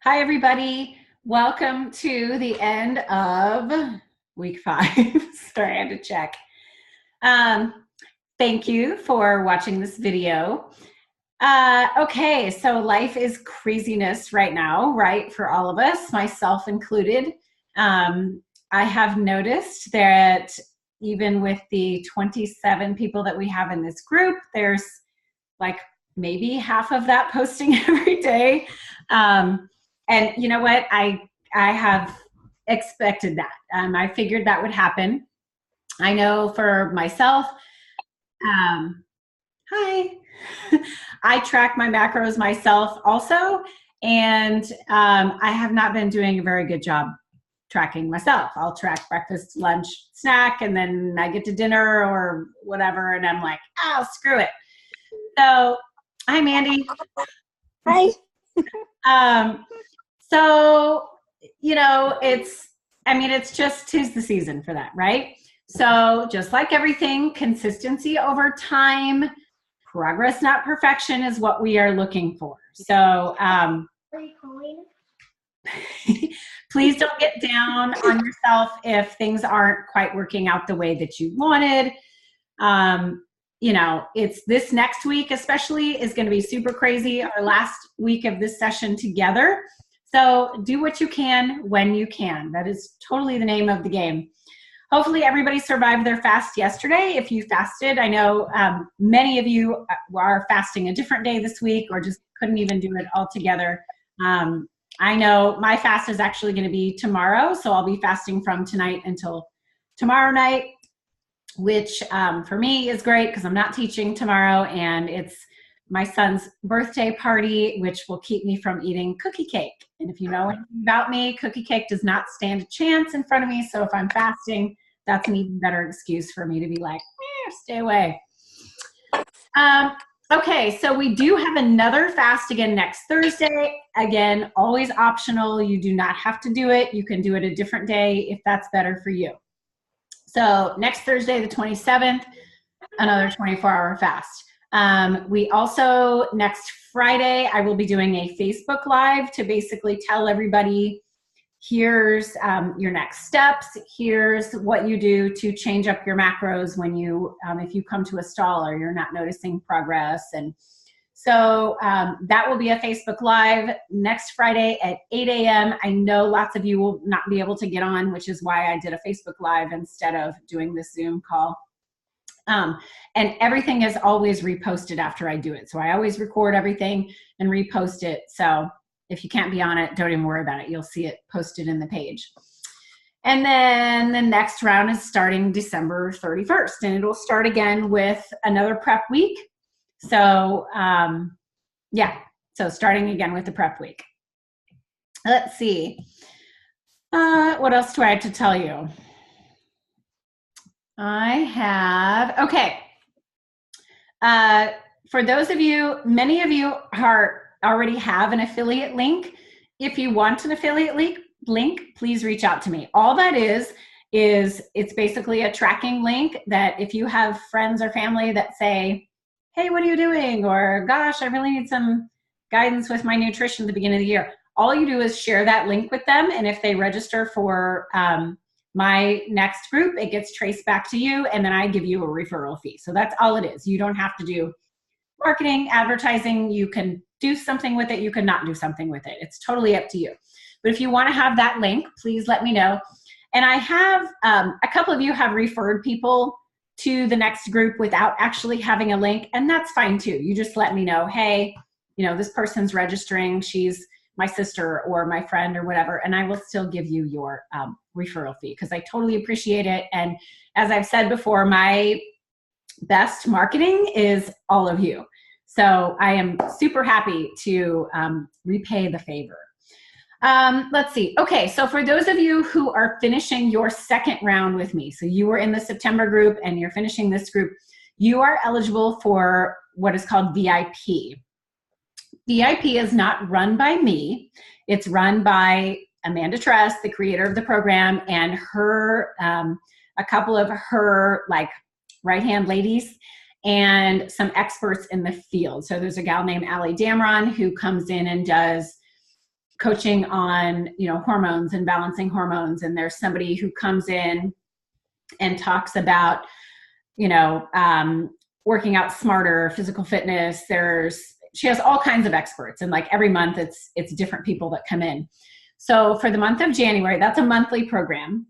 Hi, everybody. Welcome to the end of week 5. Sorry, I had to check. Thank you for watching this video. Okay, so life is craziness right now, right? For all of us, myself included. I have noticed that even with the 27 people that we have in this group, there's like maybe half of that posting every day. And you know what? I have expected that. I figured that would happen. I know for myself, hi, I track my macros myself also, and I have not been doing a very good job tracking myself. I'll track breakfast, lunch, snack, and then I get to dinner or whatever, and I'm like, oh, screw it. So, hi, Mandy. Hi. So, it's just 'tis the season for that, right? So just like everything, consistency over time, progress, not perfection, is what we are looking for. So Are you calling? please don't get down on yourself if things aren't quite working out the way that you wanted. It's this next week especially is going to be super crazy, our last week of this session together. So do what you can when you can. That is totally the name of the game. Hopefully everybody survived their fast yesterday. If you fasted, I know many of you are fasting a different day this week or just couldn't even do it all together. I know my fast is actually going to be tomorrow, so I'll be fasting from tonight until tomorrow night, which for me is great because I'm not teaching tomorrow, and it's my son's birthday party, which will keep me from eating cookie cake. And if you know anything about me, cookie cake does not stand a chance in front of me. So if I'm fasting, that's an even better excuse for me to be like, stay away. Okay, so we do have another fast again next Thursday. Again, always optional. You do not have to do it. You can do it a different day if that's better for you. So next Thursday, the 27th, another 24-hour fast. We also, next Friday, I will be doing a Facebook Live to basically tell everybody, here's your next steps. Here's what you do to change up your macros when you, if you come to a stall or you're not noticing progress. And so that will be a Facebook Live next Friday at 8 a.m. I know lots of you will not be able to get on, which is why I did a Facebook Live instead of doing this Zoom call. And everything is always reposted after I do it. So I always record everything and repost it. So if you can't be on it, don't even worry about it. You'll see it posted in the page. And then the next round is starting December 31st, and it'll start again with another prep week. So so starting again with the prep week. Let's see. What else do I have to tell you? I have, okay. For those of you, many of you already have an affiliate link. If you want an affiliate link, please reach out to me. All that is it's basically a tracking link that if you have friends or family that say, hey, what are you doing? Or gosh, I really need some guidance with my nutrition at the beginning of the year. All you do is share that link with them. And if they register for my next group, it gets traced back to you, and then I give you a referral fee. So that's all it is. You don't have to do marketing, advertising. You can do something with it. You can not do something with it. It's totally up to you. But if you want to have that link, please let me know. And I have a couple of you have referred people to the next group without actually having a link, and that's fine too. You just let me know, hey, this person's registering. She's my sister or my friend or whatever, and I will still give you your referral fee because I totally appreciate it. And as I've said before, my best marketing is all of you. So I am super happy to repay the favor. Let's see. Okay, so for those of you who are finishing your second round with me, so you were in the September group and you're finishing this group, you are eligible for what is called VIP. VIP is not run by me. It's run by Amanda Tress, the creator of the program, and her, a couple of her right-hand ladies and some experts in the field. So there's a gal named Allie Damron who comes in and does coaching on, hormones and balancing hormones. And there's somebody who comes in and talks about, working out smarter, physical fitness. She has all kinds of experts, and like every month it's different people that come in. So for the month of January, that's a monthly program.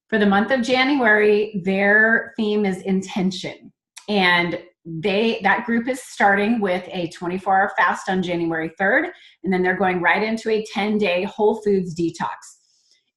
For the month of January, their theme is intention. And that group is starting with a 24-hour fast on January 3rd, and then they're going right into a 10-day whole foods detox.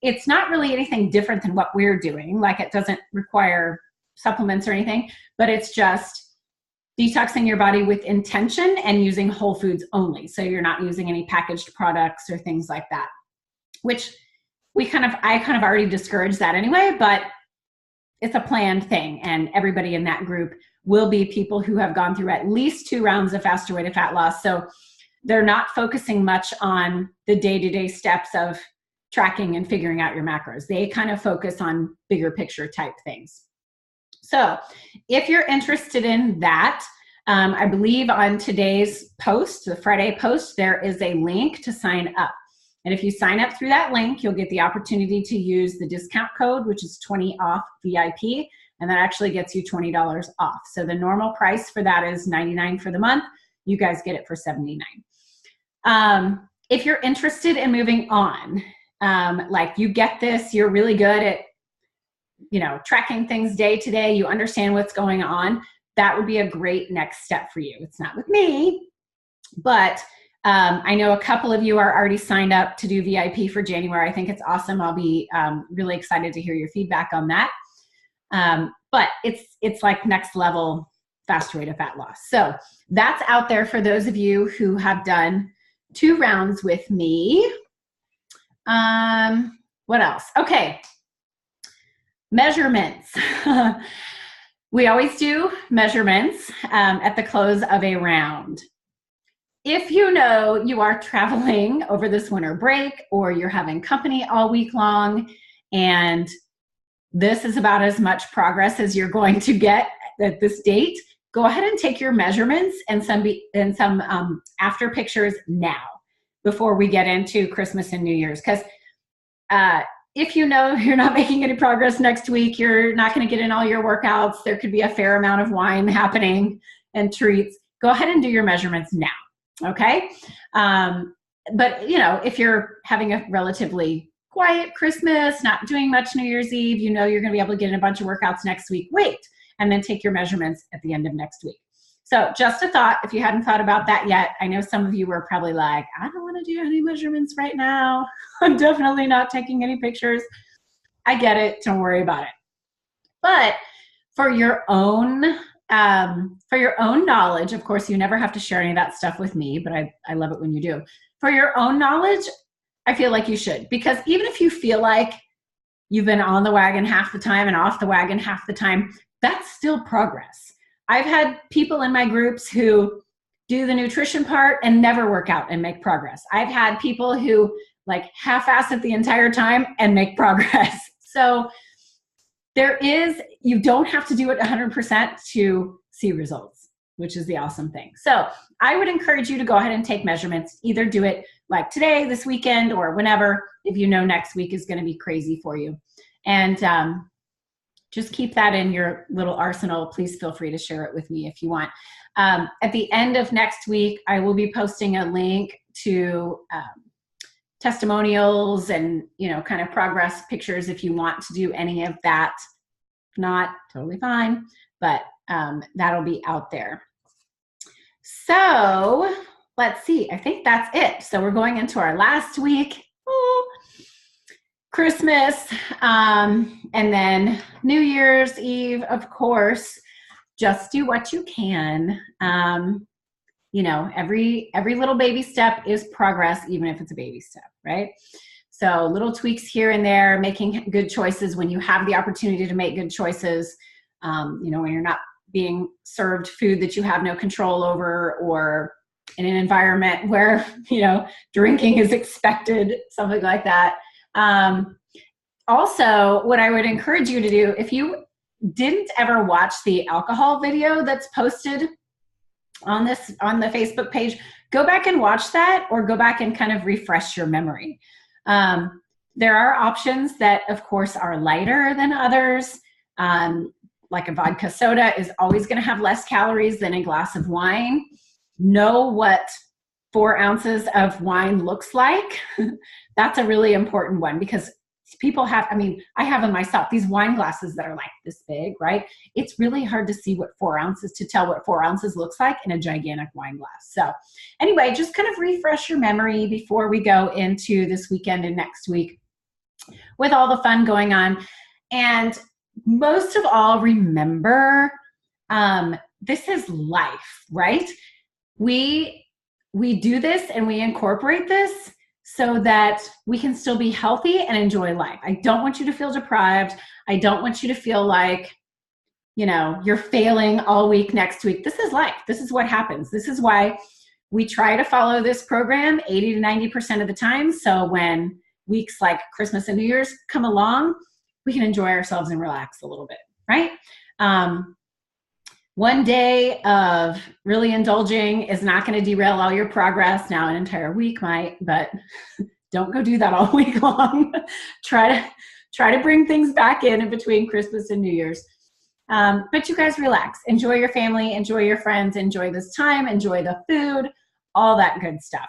It's not really anything different than what we're doing. Like, it doesn't require supplements or anything, but it's just detoxing your body with intention and using whole foods only. So you're not using any packaged products or things like that, which I kind of already discourage that anyway, but it's a planned thing. And everybody in that group will be people who have gone through at least 2 rounds of Faster Way to Fat Loss. So they're not focusing much on the day-to-day steps of tracking and figuring out your macros. They kind of focus on bigger picture type things. So if you're interested in that, I believe on today's post, the Friday post, there is a link to sign up. And if you sign up through that link, you'll get the opportunity to use the discount code, which is 20 off VIP, and that actually gets you $20 off. So the normal price for that is $99 for the month. You guys get it for $79. If you're interested in moving on, like you get this, you're really good at tracking things day to day, you understand what's going on, that would be a great next step for you. It's not with me, but I know a couple of you are already signed up to do VIP for January. I think it's awesome. I'll be really excited to hear your feedback on that. But it's like next level Faster Way to Fat Loss. So that's out there for those of you who have done 2 rounds with me. What else? Okay. Measurements. We always do measurements at the close of a round. If you know you are traveling over this winter break, or you're having company all week long, and this is about as much progress as you're going to get at this date, go ahead and take your measurements and some after pictures now before we get into Christmas and New Year's. Because if you know you're not making any progress next week, you're not going to get in all your workouts, there could be a fair amount of wine happening and treats, go ahead and do your measurements now, okay? But, if you're having a relatively quiet Christmas, not doing much New Year's Eve, you're going to be able to get in a bunch of workouts next week, wait, and then take your measurements at the end of next week. So just a thought, if you hadn't thought about that yet, I know some of you were probably like, I don't want to do any measurements right now. I'm definitely not taking any pictures. I get it. Don't worry about it. But for your own knowledge, of course, you never have to share any of that stuff with me, but I love it when you do. For your own knowledge, I feel like you should, because even if you feel like you've been on the wagon half the time and off the wagon half the time, that's still progress. I've had people in my groups who do the nutrition part and never work out and make progress. I've had people who like half-ass it the entire time and make progress. So you don't have to do it 100% to see results, which is the awesome thing. So I would encourage you to go ahead and take measurements. Either do it like today, this weekend, or whenever, if you know next week is going to be crazy for you. And just keep that in your little arsenal. Please feel free to share it with me if you want. At the end of next week, I will be posting a link to testimonials and, kind of progress pictures if you want to do any of that. If not, totally fine, but that'll be out there. So let's see, I think that's it. So we're going into our last week. Christmas, and then New Year's Eve, of course. Just do what you can. Every little baby step is progress, even if it's a baby step, right? So little tweaks here and there, making good choices when you have the opportunity to make good choices, when you're not being served food that you have no control over, or in an environment where, drinking is expected, something like that. Also, what I would encourage you to do, if you didn't ever watch the alcohol video that's posted on the Facebook page, go back and watch that, or go back and kind of refresh your memory. There are options that, of course, are lighter than others. Like a vodka soda is always going to have less calories than a glass of wine. Know what 4 ounces of wine looks like. That's a really important one, because people have, I mean, I have them myself, these wine glasses that are like this big, right? It's really hard to see what 4 ounces, to tell what 4 ounces looks like in a gigantic wine glass. So anyway, just kind of refresh your memory before we go into this weekend and next week with all the fun going on. And most of all, remember, this is life, right? We do this and we incorporate this so that we can still be healthy and enjoy life. I don't want you to feel deprived. I don't want you to feel like, you know, you're failing all week next week. This is life. This is what happens. This is why we try to follow this program 80 to 90% of the time. So when weeks like Christmas and New Year's come along, we can enjoy ourselves and relax a little bit, right? One day of really indulging is not going to derail all your progress. Now, an entire week might, but don't go do that all week long. Try to bring things back in between Christmas and New Year's. But you guys relax. Enjoy your family. Enjoy your friends. Enjoy this time. Enjoy the food. All that good stuff.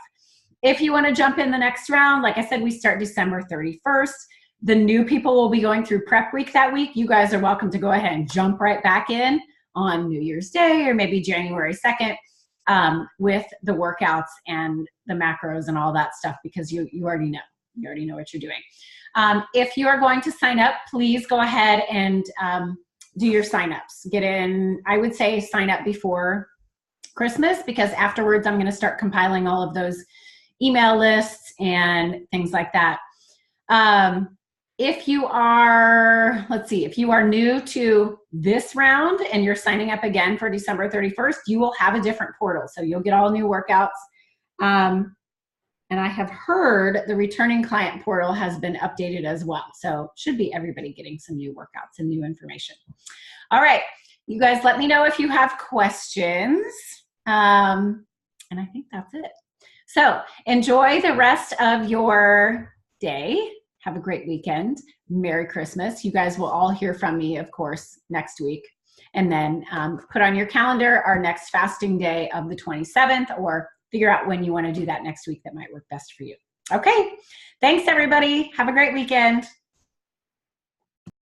If you want to jump in the next round, like I said, we start December 31st. The new people will be going through prep week that week. You guys are welcome to go ahead and jump right back in on New Year's Day or maybe January 2nd with the workouts and the macros and all that stuff, because you already know. You already know what you're doing. If you are going to sign up, please go ahead and do your signups. Get in, I would say sign up before Christmas, because afterwards I'm going to start compiling all of those email lists and things like that. If you are, if you are new to this round and you're signing up again for December 31st, you will have a different portal. So you'll get all new workouts. And I have heard the returning client portal has been updated as well. So should be everybody getting some new workouts and new information. All right, you guys let me know if you have questions. And I think that's it. So enjoy the rest of your day. Have a great weekend. Merry Christmas. You guys will all hear from me, of course, next week. And then put on your calendar our next fasting day of the 27th, or figure out when you want to do that next week that might work best for you. Okay. Thanks, everybody. Have a great weekend.